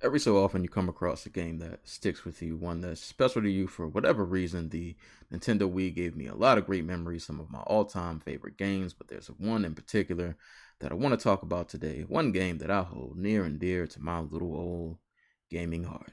Every so often, you come across a game that sticks with you, one that's special to you for whatever reason. The Nintendo Wii gave me a lot of great memories, some of my all time favorite games, but there's one in particular that I want to talk about today. One game that I hold near and dear to my little old gaming heart.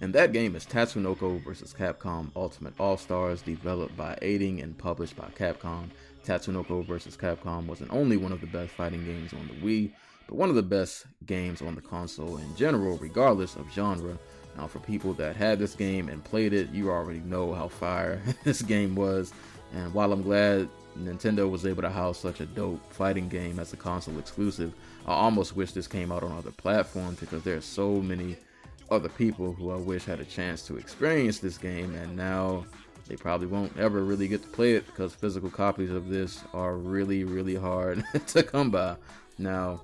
And that game is Tatsunoko Vs Capcom Ultimate All-Stars, developed by Aiding and published by Capcom. Tatsunoko Vs Capcom wasn't only one of the best fighting games on the Wii, but one of the best games on the console in general, regardless of genre. Now, for people that had this game and played it, you already know how fire this game was. And while I'm glad Nintendo was able to house such a dope fighting game as a console exclusive, I almost wish this came out on other platforms because there are so many other people who I wish had a chance to experience this game, and now they probably won't ever really get to play it because physical copies of this are really hard to come by. Now,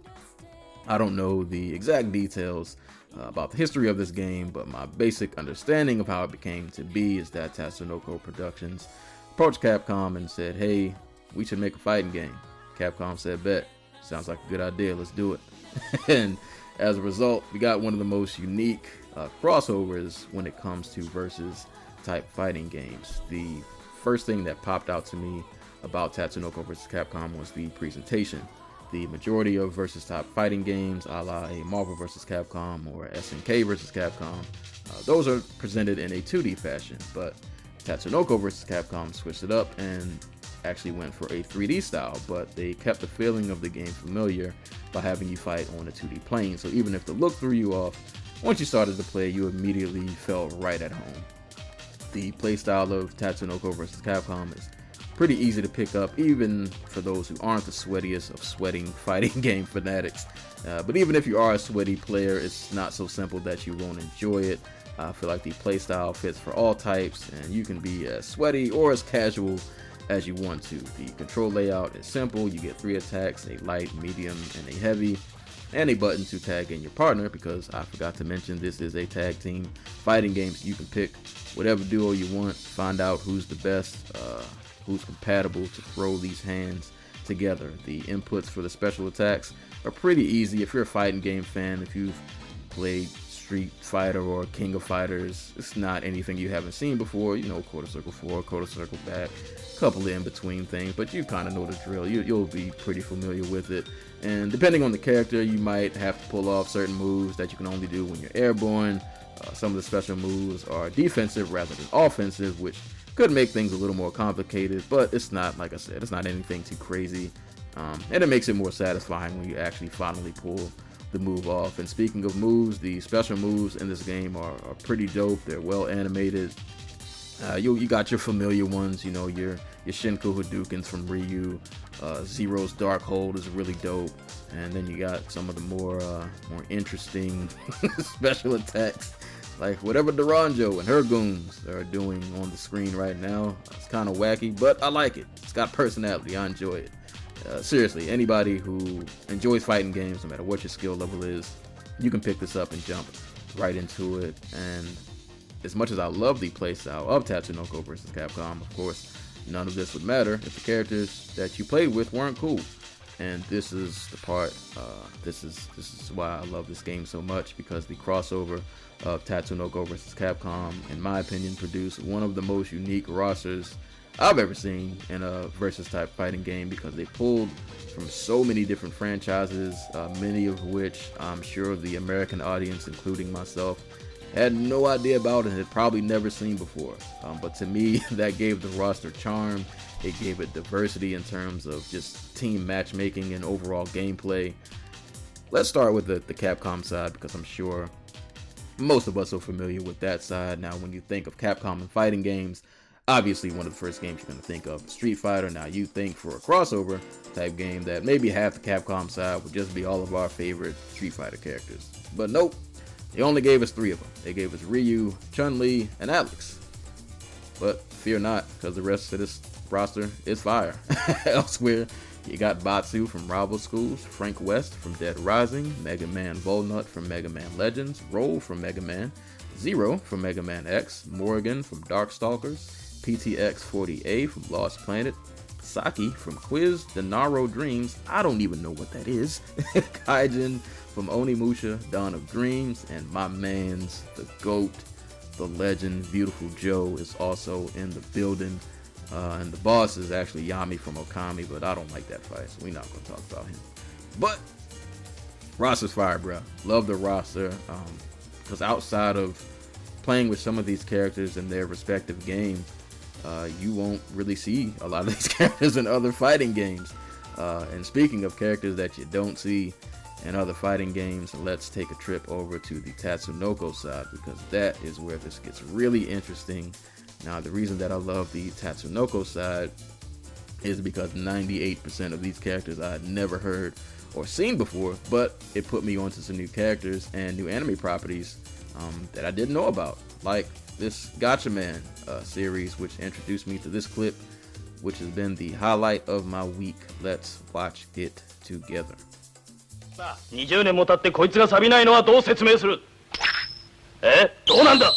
I don't know the exact details about the history of this game, but my basic understanding of how it became to be is that Tatsunoko Productions approached Capcom and said, hey, we should make a fighting game. Capcom said, bet. Sounds like a good idea, let's do it. And as a result, we got one of the most unique crossovers when it comes to versus type fighting games. The first thing that popped out to me about Tatsunoko vs. Capcom was the presentation. The majority of versus type fighting games, a la a Marvel vs. Capcom or SNK vs. Capcom, those are presented in a 2D fashion, but Tatsunoko vs. Capcom switched it up and actually went for a 3D style, but they kept the feeling of the game familiar by having you fight on a 2D plane. So even if the look threw you off, once you started to play, you immediately felt right at home. The playstyle of Tatsunoko vs. Capcom is pretty easy to pick up, even for those who aren't the sweatiest of sweating fighting game fanatics. But even if you are a sweaty player, it's not so simple that you won't enjoy it. I feel like the playstyle fits for all types, and you can be as sweaty or as casual as you want to. The control layout is simple. You get 3 attacks, a light, medium, and a heavy, and a button to tag in your partner, because I forgot to mention this is a tag team fighting game, so you can pick whatever duo you want, find out who's the best, who's compatible to throw these hands together. The inputs for the special attacks are pretty easy. If you're a fighting game fan, if you've played Street Fighter or King of Fighters, it's not anything you haven't seen before. You know, quarter circle forward, quarter circle back, couple of in-between things, but you kind of know the drill. You'll be pretty familiar with it. And depending on the character, you might have to pull off certain moves that you can only do when you're airborne. Some of the special moves are defensive rather than offensive, which could make things a little more complicated, but it's not, like I said, it's not anything too crazy. And it makes it more satisfying when you actually finally pull the move off. And speaking of moves, the special moves in this game are pretty dope. They're well animated. You got your familiar ones, you know, your Shinku Hadoukens from Ryu. Zero's Dark Hold is really dope, and then you got some of the more interesting special attacks, like whatever Duranjo and her goons are doing on the screen right now. It's kind of wacky, but I like it. It's got personality. I enjoy it. Seriously, anybody who enjoys fighting games, no matter what your skill level is, you can pick this up and jump right into it. And as much as I love the playstyle of Tatsunoko vs. Capcom, of course, none of this would matter if the characters that you played with weren't cool. And this is the part, this is why I love this game so much, because the crossover of Tatsunoko vs. Capcom, in my opinion, produced one of the most unique rosters I've ever seen in a versus type fighting game, because they pulled from so many different franchises, many of which I'm sure the American audience, including myself, had no idea about and had probably never seen before. But to me, that gave the roster charm. It gave it diversity in terms of just team matchmaking and overall gameplay. Let's start with the Capcom side, because I'm sure most of us are familiar with that side. Now, when you think of Capcom and fighting games, obviously one of the first games you're going to think of is Street Fighter. Now, you think for a crossover type game that maybe half the Capcom side would just be all of our favorite Street Fighter characters. But nope. They only gave us 3 of them. They gave us Ryu, Chun-Li, and Alex. But fear not, because the rest of this roster is fire. Elsewhere, you got Batsu from Rival Schools, Frank West from Dead Rising, Mega Man Volnut from Mega Man Legends, Roll from Mega Man, Zero from Mega Man X, Morrigan from Darkstalkers, PTX-40A from Lost Planet, Saki from Quiz Denaro Dreams, I don't even know what that is, Kaijin from Onimusha, Dawn of Dreams, and my man's the GOAT, the legend, Beautiful Joe is also in the building. And the boss is actually Yami from Okami, but I don't like that fight, so we're not going to talk about him. But roster's fire, bro. Love the roster, because outside of playing with some of these characters in their respective game, you won't really see a lot of these characters in other fighting games. And speaking of characters that you don't see in other fighting games, let's take a trip over to the Tatsunoko side, because that is where this gets really interesting. Now, the reason that I love the Tatsunoko side is because 98% of these characters I had never heard or seen before, but it put me onto some new characters and new anime properties that I didn't know about, like this Gatchaman series, which introduced me to this clip, which has been the highlight of my week. Let's watch it together. 20年も経ってこいつが錆びないのはどう説明する？どうなんだ？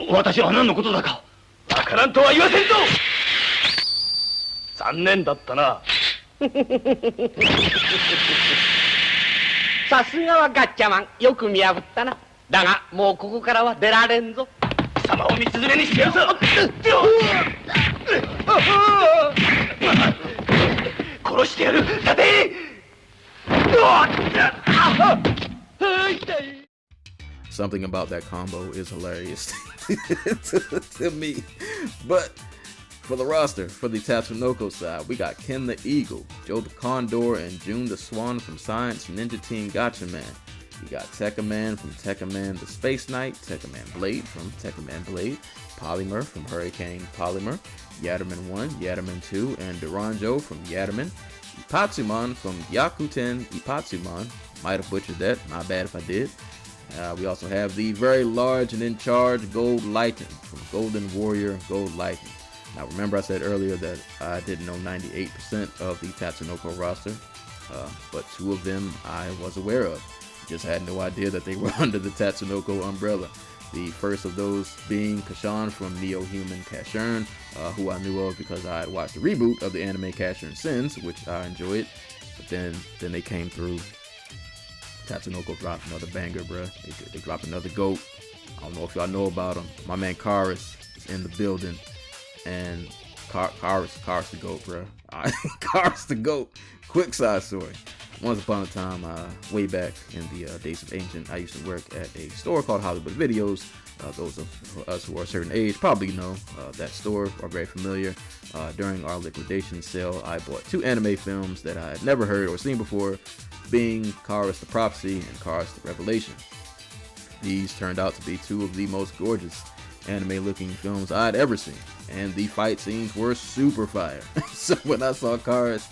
私は何のことだかわからんとは言わせんぞ。残念だったな。さすがはガッチャマン、よく見破ったな。だがもうここからは出られんぞ。貴様を道連れにしてやるぞ。殺してやる。立て。Something about that combo is hilarious to me. But for the roster, for the Tatsunoko side, we got Ken the Eagle, Joe the Condor, and June the Swan from Science Ninja Team Gatchaman. You got Tekkaman from Tekkaman the Space Knight, Tekkaman Blade from Tekkaman Blade, Polymer from Hurricane Polymer, Yatterman 1, Yatterman 2, and Duranjo from Yatterman, Ipatsuman from Yakuten Ipatsuman. Might have butchered that, my bad if I did. We also have the very large and in charge Gold Lightning from Golden Warrior Gold Lightning. Now remember I said earlier that I didn't know 98% of the Tatsunoko roster, but two of them I was aware of. Just had no idea that they were under the Tatsunoko umbrella. The first of those being Kashan from Neo Human Cashern, who I knew of because I had watched the reboot of the anime Cashern Sins, which I enjoyed. But then they came through. Tatsunoko dropped another banger, bruh. They dropped another GOAT. I don't know if y'all know about him. My man Karis is in the building. And Karis the GOAT, bruh. Karis the GOAT. Quick side story. Once upon a time, way back in the days of Ancient, I used to work at a store called Hollywood Videos. Those of us who are a certain age probably know that store, are very familiar. During our liquidation sale, I bought two anime films that I had never heard or seen before, being Karis the Prophecy and Karis the Revelation. These turned out to be two of the most gorgeous anime-looking films I'd ever seen, and the fight scenes were super fire. So when I saw Karis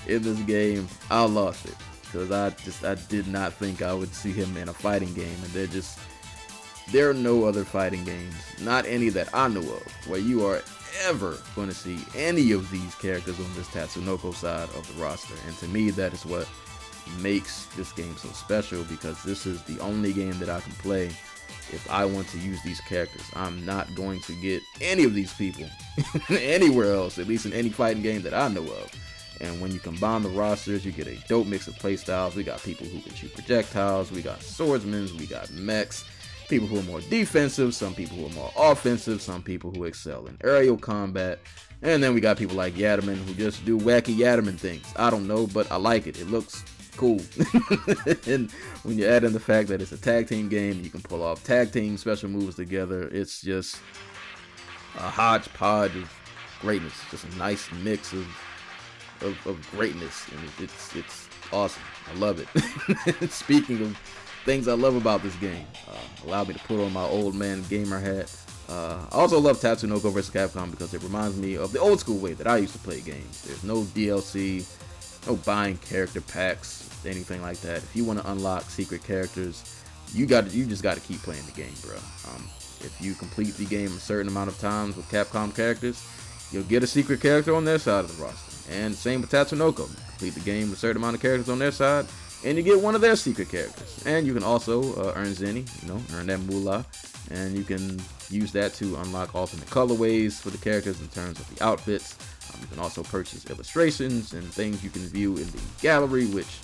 in this game, I lost it, because I did not think I would see him in a fighting game, and there are no other fighting games, not any that I know of, where you are ever going to see any of these characters on this Tatsunoko side of the roster. And to me, that is what makes this game so special, because this is the only game that I can play if I want to use these characters. I'm not going to get any of these people anywhere else, at least in any fighting game that I know of. And when you combine the rosters, you get a dope mix of playstyles. We got people who can shoot projectiles, we got swordsmen, we got mechs, people who are more defensive, some people who are more offensive, some people who excel in aerial combat, and then we got people like Yatterman who just do wacky Yatterman things. I don't know, but I like it. It looks cool. And when you add in the fact that it's a tag team game, you can pull off tag team special moves together. It's just a hodgepodge of greatness. Just a nice mix of greatness, and it's awesome. I love it. Speaking of things I love about this game, allowed me to put on my old man gamer hat. I also love Tatsunoko Vs Capcom because it reminds me of the old school way that I used to play games. There's no DLC, no buying character packs, anything like that. If you want to unlock secret characters, you just got to keep playing the game, bro. If you complete the game a certain amount of times with Capcom characters, you'll get a secret character on their side of the roster. And same with Tatsunoko. Complete the game with a certain amount of characters on their side, and you get one of their secret characters. And you can also earn Zenny, earn that moolah, and you can use that to unlock alternate colorways for the characters in terms of the outfits. You can also purchase illustrations and things you can view in the gallery, which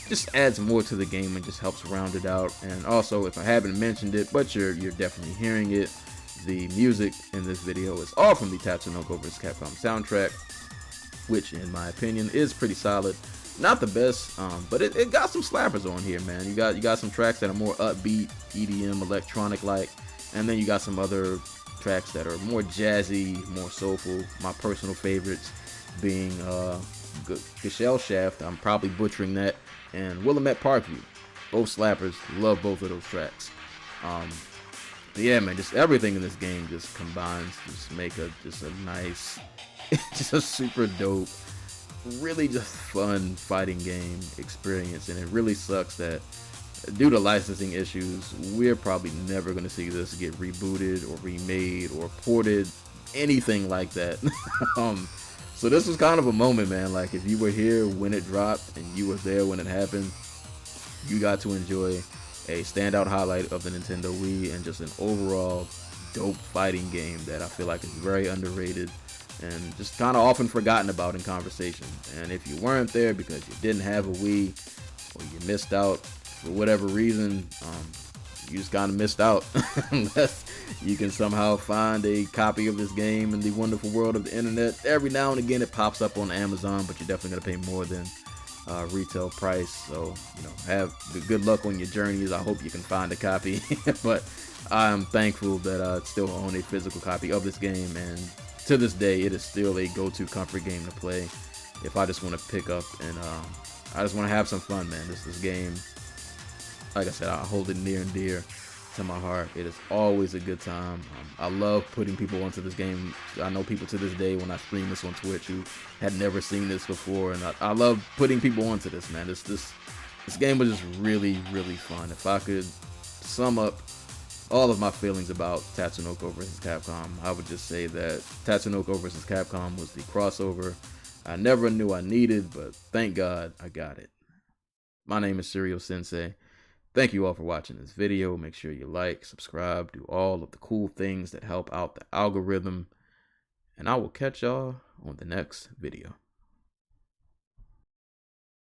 just adds more to the game and just helps round it out. And also, if I haven't mentioned it, but you're definitely hearing it, the music in this video is all from the Tatsunoko Vs Capcom soundtrack, which in my opinion is pretty solid. Not the best, but it got some slappers on here, man. You got some tracks that are more upbeat, EDM, electronic like, and then you got some other tracks that are more jazzy, more soulful. My personal favorites being Gishelle Shaft, I'm probably butchering that, and Willamette Parkview. Both slappers, love both of those tracks. But yeah, man, just everything in this game just combines to just make a nice, just a super dope, really just fun fighting game experience. And it really sucks that due to licensing issues, we're probably never going to see this get rebooted or remade or ported, anything like that. So this was kind of a moment, man. Like, if you were here when it dropped and you were there when it happened, you got to enjoy a standout highlight of the Nintendo Wii and just an overall dope fighting game that I feel like is very underrated and just kind of often forgotten about in conversation. And if you weren't there because you didn't have a Wii or you missed out for whatever reason, you just kind of missed out. Unless you can somehow find a copy of this game in the wonderful world of the internet. Every now and again it pops up on Amazon, but you're definitely going to pay more than retail price. So, have good luck on your journeys. I hope you can find a copy. But I'm thankful that I still own a physical copy of this game, and to this day it is still a go-to comfort game to play if I just want to pick up and I just want to have some fun, man. This game, like I said, I hold it near and dear to my heart. It is always a good time. I love putting people onto this game. I know people to this day when I stream this on Twitch who had never seen this before, and I love putting people onto this, man. This game was just really, really fun. If I could sum up all of my feelings about Tatsunoko vs Capcom, I would just say that Tatsunoko vs Capcom was the crossover I never knew I needed, but thank God I got it. My name is Serial Sensei. Thank you all for watching this video. Make sure you like, subscribe, do all of the cool things that help out the algorithm. And I will catch y'all on the next video.